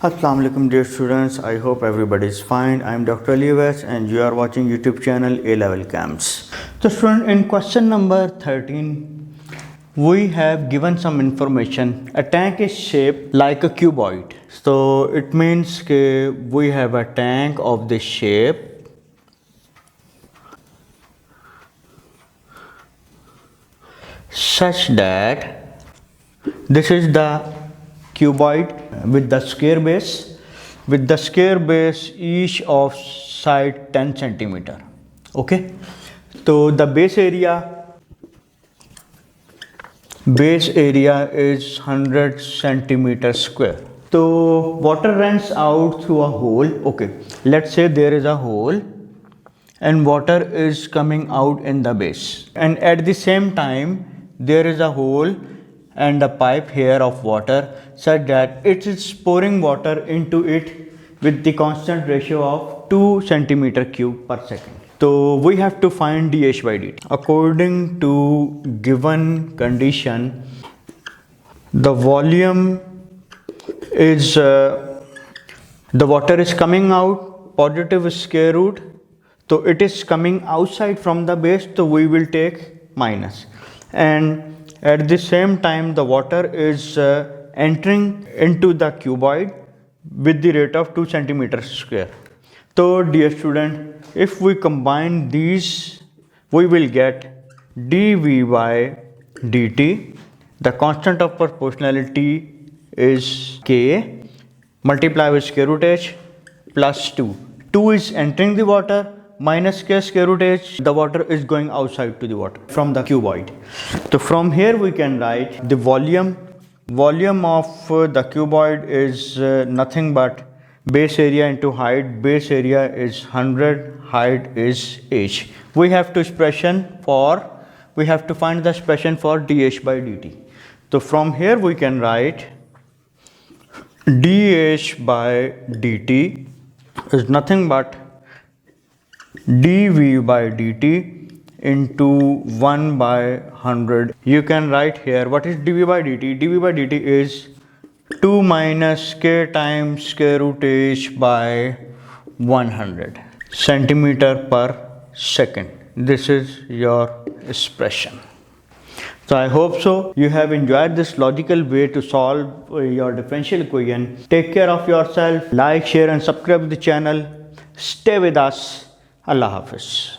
Assalamu alaikum dear students, I hope everybody is fine. I am Dr. Alevel and you are watching YouTube channel Alevelcams. So student, in question number 13 we have given some information. A tank is shaped like a cuboid. So it means we have a tank of this shape such that this is the cuboid with the square base. With the square base each of side 10 centimeter. Okay. So the base area is 100 centimeter square. So water runs out through a hole. Okay. Let's say there is a hole and water is coming out in the base. And at the same time there is a hole and a pipe here of water such that it is pouring water into it with the constant ratio of 2 centimeter cube per second. So we have to find dH by dt. According to given condition, the volume is the water is coming out positive square root, so it is coming outside from the base, so we will take minus. And at the same time the water is entering into the cuboid with the rate of 2 centimeter square. So dear student, if we combine these we will get dV by dt. The constant of proportionality is K multiplied with square root h plus 2. 2 is entering the water minus k square root h, the water is going outside to the water from the cuboid. So from here we can write the volume of the cuboid is nothing but base area into height. Base area is 100, height is h. We have to find the expression for dH by dt. So from here we can write dH by dt is nothing but dV by dt into 1 by 100. You can write here what is dV by dt. dV by dt is 2 minus k times square root h by 100 centimeter per second. This is your expression. So I hope so you have enjoyed this logical way to solve your differential equation. Take care of yourself, like, share and subscribe to the channel. Stay with us. Allah Hafiz.